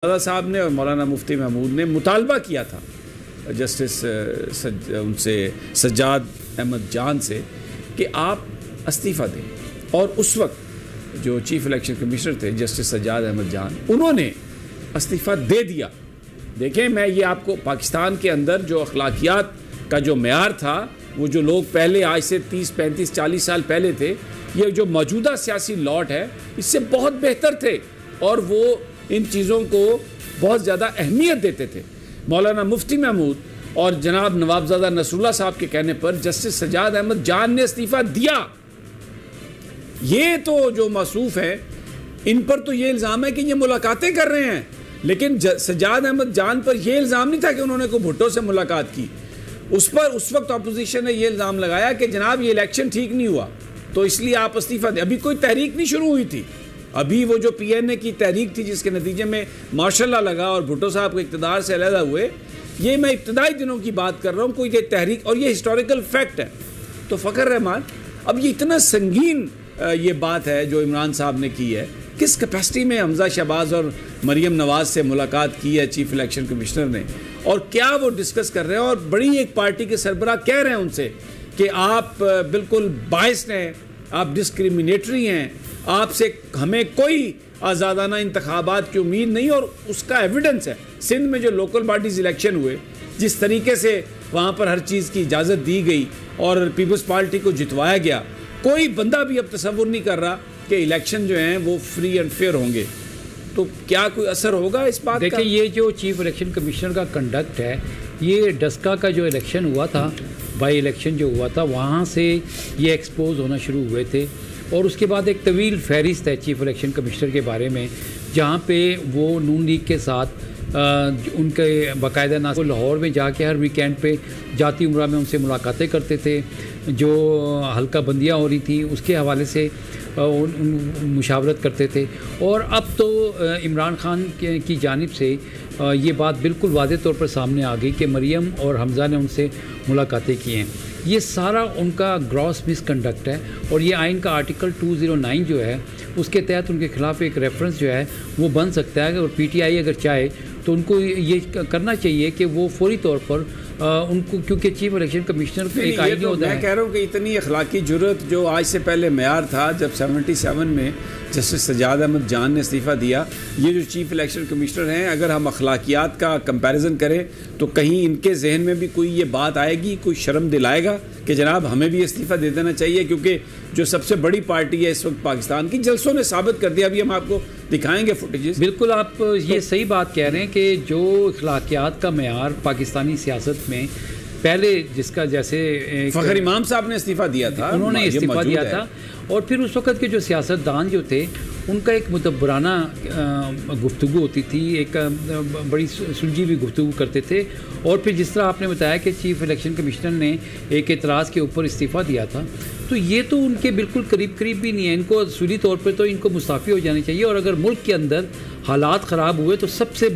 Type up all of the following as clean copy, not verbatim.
दादा साहब ने और मौलाना मुफ्ती महमूद ने मुतालबा किया था जस्टिस उनसे सज्जाद अहमद जान से कि आप इस्तीफ़ा दें, और उस वक्त जो चीफ इलेक्शन कमिश्नर थे जस्टिस सज्जाद अहमद जान, उन्होंने इस्तीफ़ा दे दिया। देखें, मैं ये आपको पाकिस्तान के अंदर जो अखलाकियात का जो मेयार था, वो जो लोग पहले आज से 30, 35, 40 साल पहले थे, ये जो मौजूदा सियासी लॉट है इससे बहुत बेहतर थे और वो इन चीज़ों को बहुत ज़्यादा अहमियत देते थे। मौलाना मुफ्ती महमूद और जनाब नवाबजादा नसरुल्लाह साहब के कहने पर जस्टिस सज्जाद अहमद जान ने इस्तीफ़ा दिया। ये तो जो मौसूफ है, इन पर तो ये इल्ज़ाम है कि ये मुलाकातें कर रहे हैं, लेकिन सज्जाद अहमद जान पर यह इल्ज़ाम नहीं था कि उन्होंने को भुट्टो से मुलाकात की। उस पर उस वक्त अपोजिशन ने यह इल्ज़ाम लगाया कि जनाब ये इलेक्शन ठीक नहीं हुआ, तो इसलिए आप इस्तीफ़ा दें। अभी कोई तहरीक नहीं शुरू हुई थी, अभी वो जो PNA की तहरीक थी जिसके नतीजे में मार्शल लगा और भुट्टो साहब को इक़्तिदार से अलहदा हुए, ये मैं इब्तदाई दिनों की बात कर रहा हूँ। कोई ये तहरीक, और ये हिस्टोरिकल फैक्ट है। तो फ़खर रहमान, अब ये इतना संगीन ये बात है जो इमरान साहब ने की है, किस कैपेसिटी में हमजा शहबाज और मरियम नवाज़ से मुलाकात की है चीफ इलेक्शन कमिश्नर ने, और क्या वो डिस्कस कर रहे हैं, और बड़ी एक पार्टी के सरबराह कह रहे हैं उनसे कि आप बिल्कुल बायस्ड हैं, आप डिस्क्रिमिनेटरी हैं, आपसे हमें कोई आज़ादाना इंतखाबात की उम्मीद नहीं। और उसका एविडेंस है सिंध में जो लोकल बॉडीज़ इलेक्शन हुए, जिस तरीके से वहाँ पर हर चीज़ की इजाज़त दी गई और पीपल्स पार्टी को जितवाया गया, कोई बंदा भी अब तसव्वुर नहीं कर रहा कि इलेक्शन जो हैं वो फ्री एंड फेयर होंगे। तो क्या कोई असर होगा इस बात का? देखिए, ये जो चीफ इलेक्शन कमिश्नर का कंडक्ट है, ये डस्का का जो इलेक्शन हुआ था, बाई इलेक्शन जो हुआ था, वहाँ से ये एक्सपोज होना शुरू हुए थे। और उसके बाद एक तवील फहरिस्त है चीफ इलेक्शन कमिश्नर के बारे में, जहाँ पे वो नून लीग के साथ उनके बाकायदा ना लाहौर में जाके हर वीकेंड पे जाती उम्रा में उनसे मुलाकातें करते थे, जो हल्का बंदियाँ हो रही थी उसके हवाले से मुशावरत करते थे। और अब तो इमरान खान की जानिब से ये बात बिल्कुल वाज़े तौर पर सामने आ गई कि मरियम और हमज़ा ने उनसे मुलाकातें की हैं। ये सारा उनका ग्रॉस मिसकंडक्ट है, और ये आइन का आर्टिकल 209 जो है उसके तहत उनके खिलाफ एक रेफरेंस जो है वो बन सकता है। और PTI अगर चाहे तो उनको ये करना चाहिए कि वो फौरी तौर पर उनको, क्योंकि चीफ इलेक्शन कमिश्नर एक आईनी होता है। मैं कह रहा हूँ कि इतनी अखलाकी जुर्रत जो आज से पहले मेयार था, जब 77 में जस्टिस सज्जाद अहमद जान ने इस्तीफ़ा दिया, ये जो चीफ इलेक्शन कमिश्नर हैं, अगर हम अखलाकियात का कंपैरिजन करें तो कहीं इनके जहन में भी कोई ये बात आएगी, कोई शर्म दिलाएगा कि जनाब हमें भी इस्तीफ़ा दे देना चाहिए, क्योंकि जो सबसे बड़ी पार्टी है इस वक्त पाकिस्तान की, जलसों ने साबित कर दिया। अभी हम आपको दिखाएंगे फुटेजेस। बिल्कुल, आप ये सही बात कह रहे हैं कि जो अखलाकियात का मेयार पाकिस्तानी सियासत में पहले, जिसका जैसे फ़खर इमाम साहब ने इस्तीफ़ा दिया था, उन्होंने इस्तीफ़ा दिया था, और फिर उस वक़्त के जो सियासतदान जो थे उनका एक मुतब्बराना गुफ्तगू होती थी, एक बड़ी सुलझी हुई गुफ्तगू करते थे। और फिर जिस तरह आपने बताया कि चीफ इलेक्शन कमिश्नर ने एक एतराज़ के ऊपर इस्तीफ़ा दिया था, तो ये तो उनके बिल्कुल करीब भी नहीं है। इनको असूली तौर पर तो इनको मुस्ताफ़ी हो जानी चाहिए। और अगर मुल्क के अंदर हालात ख़राब हुए तो सबसे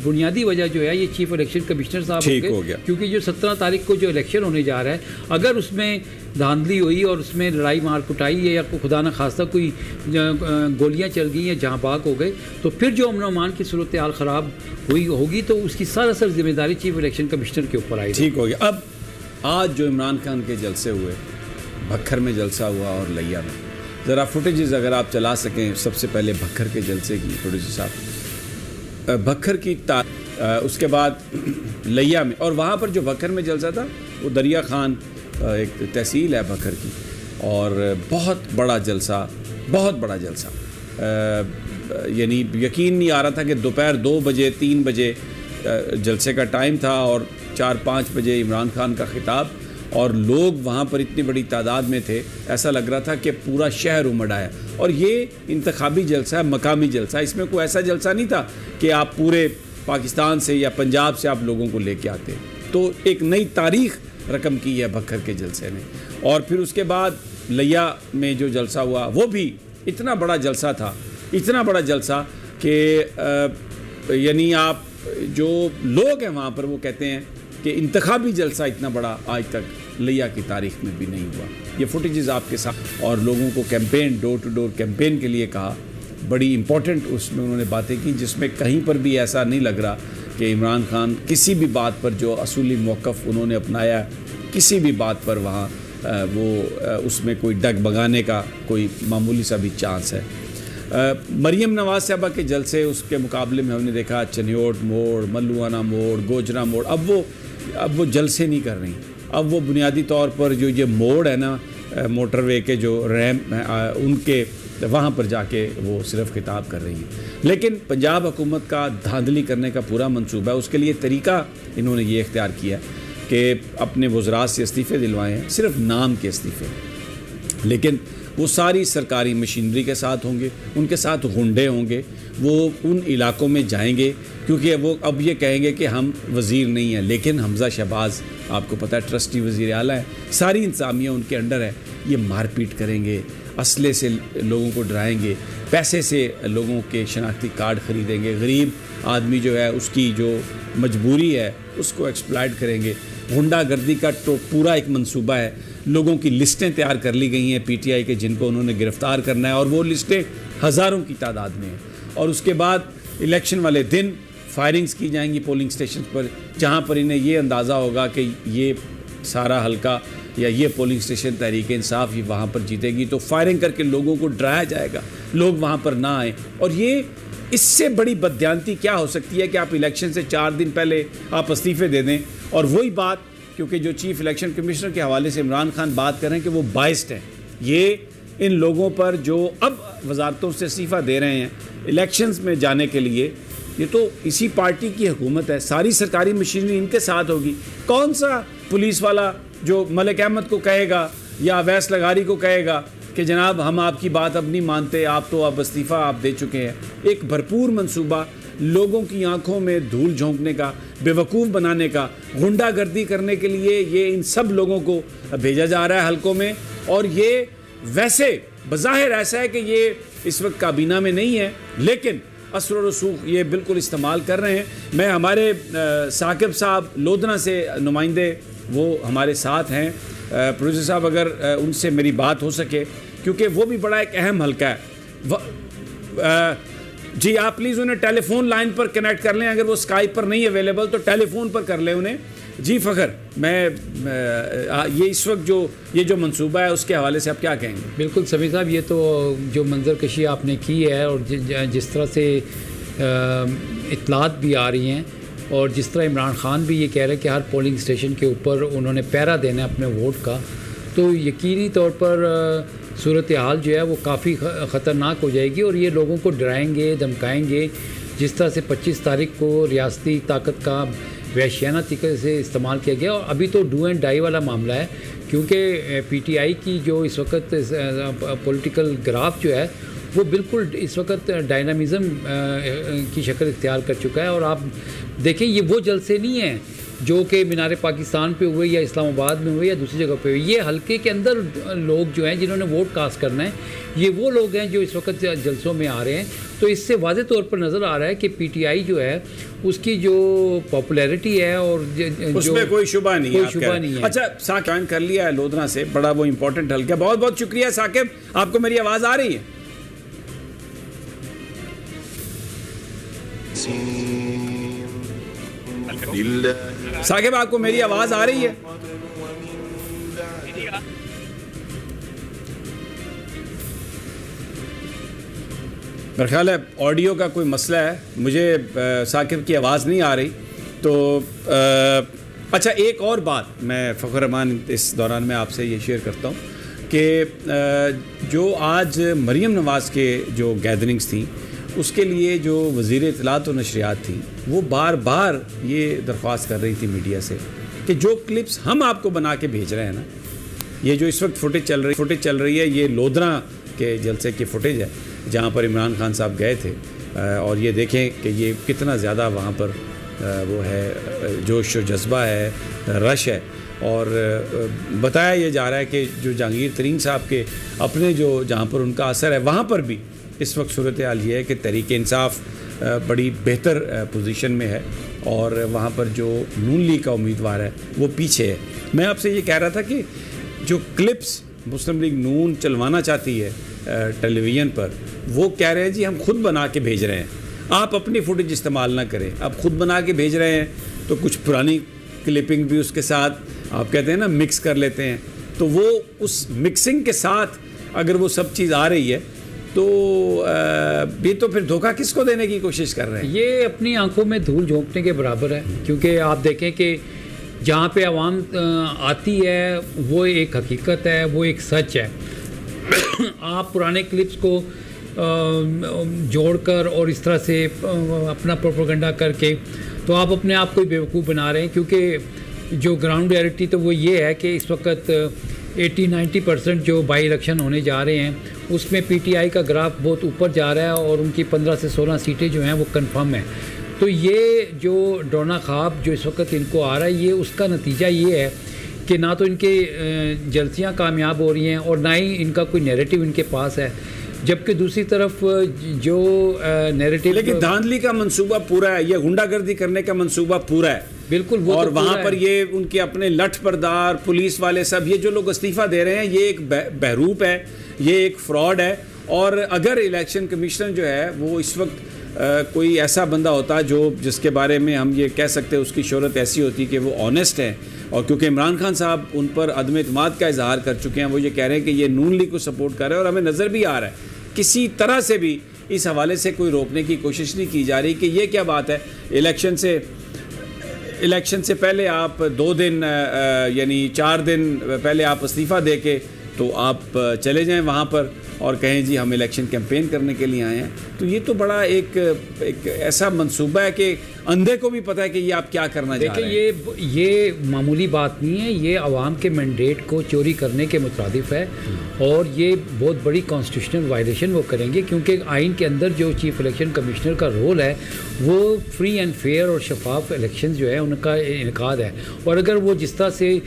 बुनियादी वजह जो है ये चीफ इलेक्शन कमिश्नर साहब हो गया, क्योंकि जो 17 तारीख को जो इलेक्शन होने जा रहा है, अगर उसमें धांधली हुई और उसमें लड़ाई मार कुटाई या खुदा न खास्ता कोई गोलियां चल गई या जहाँ बाग हो गए, तो फिर जो अमन अमान की सूरत हाल ख़राब हुई होगी, तो उसकी सरासर जिम्मेदारी चीफ इलेक्शन कमिश्नर के ऊपर आई। ठीक हो गया। अब आज जो इमरान खान के जलसे हुए, भक्खर में जलसा हुआ और लिया में, ज़रा फुटेजेस अगर आप चला सकें। सबसे पहले भक्खर के जलसे की फुटेज साहब, भक्खर की उसके बाद लिया में, और वहाँ पर जो भक्खर में जलसा था वो दरिया खान एक तहसील है भक्खर की, और बहुत बड़ा जलसा, बहुत बड़ा जलसा। यानी यकीन नहीं आ रहा था कि दोपहर 2 बजे 3 बजे जलसे का टाइम था और 4-5 बजे इमरान खान का खिताब, और लोग वहाँ पर इतनी बड़ी तादाद में थे, ऐसा लग रहा था कि पूरा शहर उमड़ आया। और ये इंतखाबी जलसा है, मकामी जलसा, इसमें कोई ऐसा जलसा नहीं था कि आप पूरे पाकिस्तान से या पंजाब से आप लोगों को लेके आते। तो एक नई तारीख़ रकम की है भक्खर के जलसे ने। और फिर उसके बाद लिया में जो जलसा हुआ वो भी इतना बड़ा जलसा था, इतना बड़ा जलसा कि यानी आप जो लोग हैं वहाँ पर वो कहते हैं कि इंतखाबी जलसा इतना बड़ा आज तक लिया की तारीख में भी नहीं हुआ। ये फुटेजेस आपके साथ, और लोगों को campaign, door to door campaign के लिए कहा, बड़ी इम्पोर्टेंट उसमें उन्होंने बातें की, जिसमें कहीं पर भी ऐसा नहीं लग रहा कि इमरान खान किसी भी बात पर जो असूली मौक़िफ़ उन्होंने अपनाया, किसी भी बात पर वहाँ उसमें कोई डगमगाने का कोई मामूली सा भी चांस है। मरीम नवाज़ साहबा के जलसे, उसके मुकाबले में हमने देखा चनियोट मोड़, मल्लुआना मोड़, गोजरा मोड़, अब वो जलसे नहीं कर रही। अब वो बुनियादी तौर पर जो ये मोड़ है ना मोटरवे के जो रैम्प हैं उनके वहाँ पर जाके वो सिर्फ खिताब कर रही हैं। लेकिन पंजाब हुकूमत का धांधली करने का पूरा मंसूबा है। उसके लिए तरीका इन्होंने ये इख्तियार किया कि अपने वज़रात से इस्तीफ़े दिलवाए हैं, सिर्फ नाम के इस्तीफ़े, लेकिन वो सारी सरकारी मशीनरी के साथ होंगे, उनके साथ गुंडे होंगे, वो उन इलाकों में जाएंगे क्योंकि वो अब ये कहेंगे कि हम वज़ीर नहीं हैं, लेकिन हमज़ा शहबाज आपको पता है ट्रस्टी वज़ीर आला है, सारी इंतज़ामिया उनके अंडर है। ये मारपीट करेंगे, असले से लोगों को डराएंगे, पैसे से लोगों के शनाख्ती कार्ड ख़रीदेंगे, गरीब आदमी जो है उसकी जो मजबूरी है उसको एक्सप्लॉइट करेंगे। गुंडागर्दी का तो पूरा एक मंसूबा है, लोगों की लिस्टें तैयार कर ली गई हैं पीटीआई के जिनको उन्होंने गिरफ़्तार करना है, और वो लिस्टें हज़ारों की तादाद में हैं। और उसके बाद इलेक्शन वाले दिन फायरिंग्स की जाएंगी पोलिंग स्टेशन पर, जहाँ पर इन्हें ये अंदाज़ा होगा कि ये सारा हल्का या ये पोलिंग स्टेशन तहरीक इंसाफ ही वहाँ पर जीतेगी, तो फायरिंग करके लोगों को डराया जाएगा, लोग वहाँ पर ना आए। और ये इससे बड़ी बदयांती क्या हो सकती है कि आप इलेक्शन से 4 दिन पहले आप इस्तीफ़े दे दें। और वही बात, क्योंकि जो चीफ़ इलेक्शन कमिश्नर के हवाले से इमरान खान बात कर रहे हैं कि वो बाइस्ड हैं, ये इन लोगों पर जो अब वजारतों से इस्तीफ़ा दे रहे हैं इलेक्शंस में जाने के लिए, ये तो इसी पार्टी की हुकूमत है, सारी सरकारी मशीनरी इनके साथ होगी। कौन सा पुलिस वाला जो मलिक अहमद को कहेगा या अवैस लगारी को कहेगा कि जनाब हम आपकी बात अब नहीं मानते, आप तो अब इस्तीफ़ा आप दे चुके हैं। एक भरपूर मंसूबा लोगों की आंखों में धूल झोंकने का, बेवकूफ़ बनाने का, गुंडागर्दी करने के लिए ये इन सब लोगों को भेजा जा रहा है हलकों में। और ये वैसे बज़ाहिर ऐसा है कि ये इस वक्त काबीना में नहीं है, लेकिन असर और रसूख ये बिल्कुल इस्तेमाल कर रहे हैं। मैं हमारे साकिब साहब लोधना से नुमाइंदे वो हमारे साथ हैं, प्रोड्यूसर साहब अगर उनसे मेरी बात हो सके, क्योंकि वो भी बड़ा एक अहम हल्का है। जी आप प्लीज़ उन्हें टेलीफोन लाइन पर कनेक्ट कर लें, अगर वो स्काइप पर नहीं अवेलेबल तो टेलीफोन पर कर लें उन्हें। जी फ़खर, मैं ये इस वक्त ये जो मंसूबा है उसके हवाले से आप क्या कहेंगे? बिल्कुल समीर साहब, ये तो जो मंजर कशी आपने की है और जिस तरह से इत्तलात भी आ रही हैं, और जिस तरह इमरान खान भी ये कह रहे हैं कि हर पोलिंग स्टेशन के ऊपर उन्होंने पहरा देना है अपने वोट का, तो यकीनी तौर पर सूरत हाल जो है वो काफ़ी ख़तरनाक हो जाएगी और ये लोगों को डराएंगे, धमकाएंगे। जिस तरह से 25 तारीख को रियासती ताकत का वहशियाना तरीके से इस्तेमाल किया गया, और अभी तो डू एंड डाई वाला मामला है, क्योंकि पीटीआई की जो इस वक्त पॉलिटिकल ग्राफ जो है वो बिल्कुल इस वक्त डायनामिज़म की शक्ल इख्तियार कर चुका है। और आप देखें, ये वो जलसे नहीं हैं जो कि मीनार पाकिस्तान पे हुए या इस्लामाबाद में हुए या दूसरी जगह पे हुए। ये हल्के के अंदर लोग जो हैं जिन्होंने वोट कास्ट करना है, ये वो लोग हैं जो इस वक्त जलसों में आ रहे हैं। तो इससे वाज़े तौर पर नज़र आ रहा है कि पीटीआई जो है उसकी जो पॉपुलैरिटी है और उसमें कोई शुबा नहीं है। अच्छा, साकिब कर लिया है लोधना से, बड़ा वो इंपॉर्टेंट हल्का। बहुत बहुत शुक्रिया साकिब, आपको मेरी आवाज़ आ रही है? साकिब आपको मेरी आवाज़ आ रही है? मेरा ख्याल है ऑडियो का कोई मसला है, मुझे साकिब की आवाज़ नहीं आ रही। तो अच्छा, एक और बात मैं फ़खर रहमान इस दौरान में आपसे ये शेयर करता हूँ कि जो आज मरीम नवाज़ के जो गैदरिंग्स थी उसके लिए जो वज़ीर इत्तलात और नशरियात थी वो बार बार ये दरख्वास्त कर रही थी मीडिया से कि जो क्लिप्स हम आपको बना के भेज रहे हैं ना, ये जो इस वक्त फुटेज चल रही है, ये लोधना के जलसे की फुटेज है जहाँ पर इमरान खान साहब गए थे। और ये देखें कि ये कितना ज़्यादा वहाँ पर वो है, जोश व जज्बा है, रश है। और बताया ये जा रहा है कि जो जहांगीर तरीन साहब के अपने जो जहाँ पर उनका असर है वहाँ पर भी इस वक्त सूरत हाल ये है कि तहरीक इंसाफ बड़ी बेहतर पोजीशन में है और वहाँ पर जो नून लीग का उम्मीदवार है वो पीछे है। मैं आपसे ये कह रहा था कि जो क्लिप्स मुस्लिम लीग नून चलवाना चाहती है टेलीविज़न पर, वो कह रहे हैं जी हम खुद बना के भेज रहे हैं, आप अपनी फुटेज इस्तेमाल ना करें, आप खुद बना के भेज रहे हैं तो कुछ पुरानी क्लिपिंग भी उसके साथ आप कहते हैं ना मिक्स कर लेते हैं, तो वो उस मिक्सिंग के साथ अगर वो सब चीज़ आ रही है तो ये तो फिर धोखा किसको देने की कोशिश कर रहे हैं? ये अपनी आंखों में धूल झोंकने के बराबर है, क्योंकि आप देखें कि जहाँ पे आवाम आती है वो एक हकीकत है, वो एक सच है। आप पुराने क्लिप्स को जोड़कर और इस तरह से अपना प्रोपेगेंडा करके तो आप अपने आप को बेवकूफ़ बना रहे हैं, क्योंकि जो ग्राउंड रियलिटी तो वो ये है कि इस वक्त 80-90% जो बाई इलेक्शन होने जा रहे हैं उसमें पीटीआई का ग्राफ बहुत ऊपर जा रहा है और उनकी 15 से 16 सीटें जो हैं वो कंफर्म है। तो ये जो डरोना ख्वाब जो इस वक्त इनको आ रहा है, ये उसका नतीजा ये है कि ना तो इनके जलसियाँ कामयाब हो रही हैं और ना ही इनका कोई नैरेटिव इनके पास है, जबकि दूसरी तरफ जो नैरेटिव, लेकिन धांधली का मंसूबा पूरा है, ये गुंडागर्दी करने का मंसूबा पूरा है बिल्कुल। वो और तो वहाँ पर ये उनके अपने लठ परदार पुलिस वाले सब, ये जो लोग इस्तीफ़ा दे रहे हैं ये एक बहरूप है, ये एक फ्रॉड है। और अगर इलेक्शन कमीशनर जो है वो इस वक्त कोई ऐसा बंदा होता जो जिसके बारे में हम ये कह सकते हैं उसकी शोहरत ऐसी होती कि वो ऑनेस्ट है, और क्योंकि इमरान खान साहब उन पर अदम एतमाद का इजहार कर चुके हैं, वो ये कह रहे हैं कि ये नून लीग को सपोर्ट कर रहे हैं, और हमें नज़र भी आ रहा है किसी तरह से भी इस हवाले से कोई रोकने की कोशिश नहीं की जा रही कि ये क्या बात है, इलेक्शन से पहले आप 2 दिन यानी 4 दिन पहले आप इस्तीफ़ा दे के तो आप चले जाएं वहाँ पर और कहें जी हम इलेक्शन कैंपेन करने के लिए आए हैं। तो ये तो बड़ा एक ऐसा मंसूबा है कि अंधे को भी पता है कि ये आप क्या करना चाह रहे हैं। देखिए ये मामूली बात नहीं है, ये अवाम के मैंडेट को चोरी करने के मुताबिक है और ये बहुत बड़ी कॉन्स्टिट्यूशनल वायलेशन वो करेंगे, क्योंकि आइन के अंदर जो चीफ इलेक्शन कमिश्नर का रोल है वो फ्री एंड फेयर और शफाफ इलेक्शन जो है उनका इनकाद है। और अगर वो जिस तरह से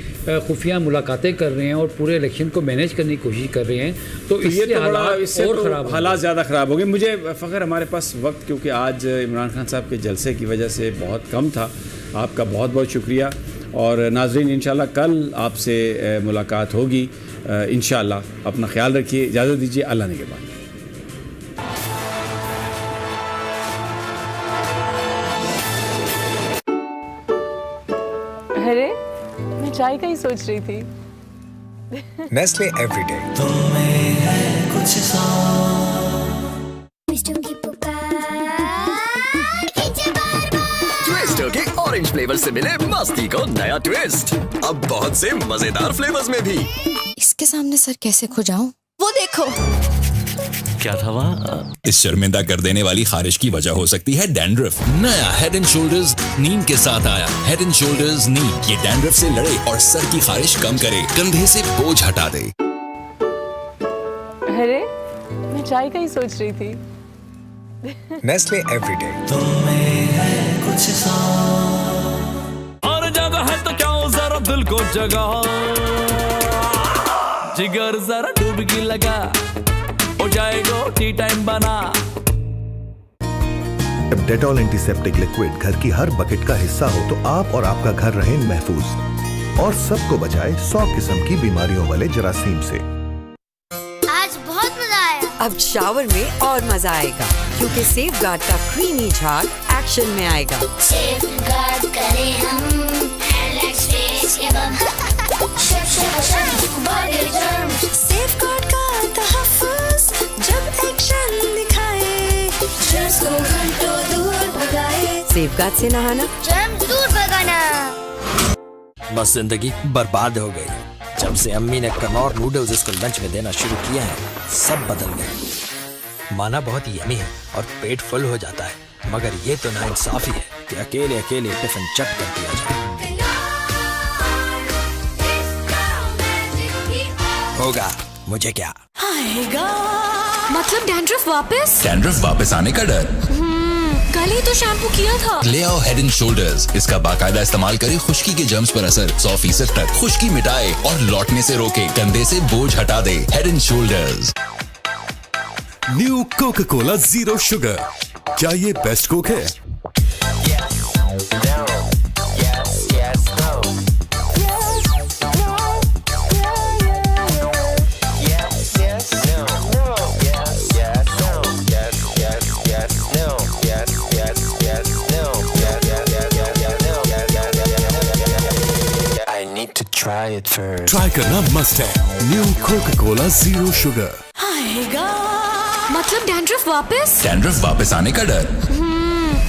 खुफिया मुलाकातें कर रहे हैं और पूरे इलेक्शन को मैनेज करने की कोशिश कर रहे हैं तो इससे हालात ज़्यादा ख़राब हो गए। मुझे फ़ख्र हमारे पास वक्त क्योंकि आज इमरान खान साहब के जलसे की वजह से बहुत कम था, आपका बहुत बहुत शुक्रिया। और नाज़रीन इंशाल्लाह कल आपसे मुलाकात होगी इंशाल्लाह। अपना ख्याल रखिए, इजाज़त दीजिए, अल्लाह निगहबान। अरे मैं चाय का ही सोच रही थी। नेस्ले एवरीडे ट्विस्टर के ऑरेंज फ्लेवर से मिले मस्ती को नया ट्विस्ट, अब बहुत से मजेदार फ्लेवर्स में भी। इसके सामने सर कैसे खो जाऊं? वो देखो क्या था वहाँ? इस शर्मिंदा कर देने वाली खारिश की वजह हो सकती है डैंड्रफ। नया हेड एंड शोल्डर्स नीम के साथ आया। हेड एंड शोल्डर्स नीम, ये डैंड्रफ से लड़े और सर की खारिश कम करे, कंधे से बोझ हटा दे। अरे मैं चाय का ही सोच रही थी। नेस्ले एवरीडे और जगह है तो क्या जरा दिल को जगा, जिगर जरा डुबकी लगा, हो जाएगा टी टाइम बना। जब डेटॉल एंटीसेप्टिक लिक्विड घर की हर बकेट का हिस्सा हो तो आप और आपका घर रहे महफूज और सबको बचाए 100 किस्म की बीमारियों वाले जरासीम से। आज बहुत मजा आया। अब शावर में और मजा आएगा, क्योंकि सेफगार्ड का क्रीमी झाग एक्शन में आएगा। सेफगार्ड करें हम, सेफगार्ड का तहफ़्फ़ुज़ जब एक्शन दिखाए, जर्म्स को घंटों दूर भगाए। सेफगार्ड से नहाना, जर्म्स दूर भगाना। बस जिंदगी बर्बाद हो गई जब से अम्मी ने कनौर नूडल्स इसको लंच में देना शुरू किया है। सब बदल गया। माना बहुत यमी है और पेट फुल हो जाता है, मगर ये तो नाइंसाफी है कि अकेले अकेले टिफिन चट कर दिया जाए। होगा मुझे क्या आएगा, मतलब डैंड्रफ वापस? डैंड्रफ वापस आने का डर। कल ही तो शैम्पू किया था। ले आओ हेड एंड शोल्डर्स, इसका बाकायदा इस्तेमाल करें, खुश्की के जर्म्स पर असर 100% तक खुश्की मिटाए और लौटने से रोके, कंधे से बोझ हटा दे। Head and Shoulders. New Coca Cola zero sugar, क्या ये बेस्ट कोक है? try it first. ट्राई करना मस्ट है new Coca Cola zero sugar. मतलब डैंड्रफ वापस? डैंड्रफ वापस आने का डर।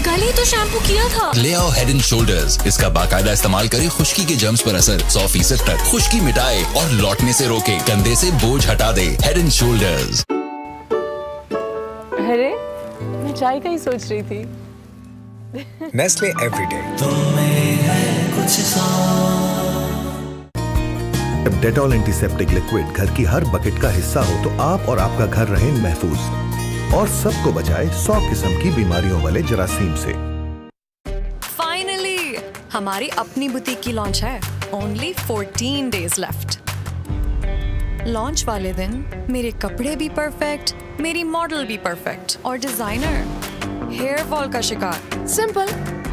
कल ही तो शैम्पू किया था। ले आओ हेड एंड शोल्डर्स। इसका बाकायदा इस्तेमाल करें खुश्की के जर्म्स पर असर 100% तक खुश्की मिटाए और लौटने से रोके, कंधे से बोझ हटा दे। Head and shoulders. अरे मैं चाय का ही सोच रही थी। Nestle Everyday। जब डेटॉल एंटीसेप्टिक लिक्विड घर की हर बकेट का हिस्सा हो तो आप और आपका घर रहें महफूज और सबको बचाए 100 किस्म की बीमारियों वाले जरासीम से। फाइनली हमारी अपनी बुटीक की लॉन्च है। Only 14 days left. लॉन्च वाले दिन मेरे कपड़े भी परफेक्ट, मेरी मॉडल भी परफेक्ट और डिजाइनर हेयर फॉल का शिकार। सिंपल,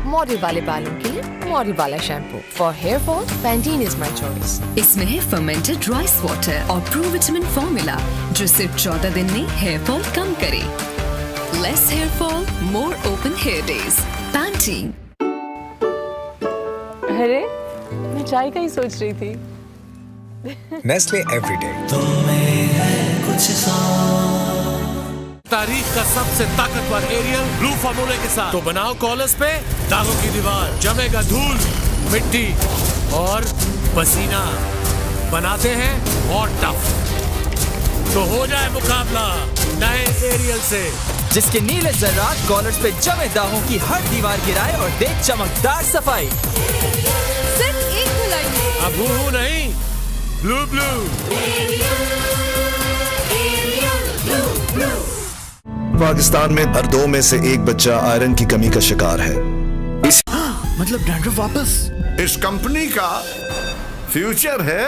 मॉडल वाले बालों के लिए मॉडल वाला shampoo. For hair fall Pantene is my choice. इसमें है फर्मेंटेड राइस वाटर और प्रोविटामिन फॉर्मूला जो सिर्फ 14 दिन में हेयर फॉल कम करे। Less hair fall, more open hair days. Pantene. अरे मैं चाय का ही सोच रही थी। Nestle Everyday। तारीख का सबसे ताकतवर एरियल ब्लू फार्मूले के साथ तो बनाओ कॉलर्स पे दागों की दीवार, जमेगा धूल, मिट्टी और पसीना, बनाते हैं और टफ। तो हो जाए मुकाबला नए एरियल से, जिसके नीले जर्रात कॉलर्स पे जमे दागों की हर दीवार गिराए और दे चमकदार सफाई। सिर्फ एक धुलाई। अब हूँ नहीं, ब्लू पाकिस्तान में हर 2 में से 1 बच्चा आयरन की कमी का शिकार है। मतलब डैंड्रफ वापस? इस कंपनी का फ्यूचर है।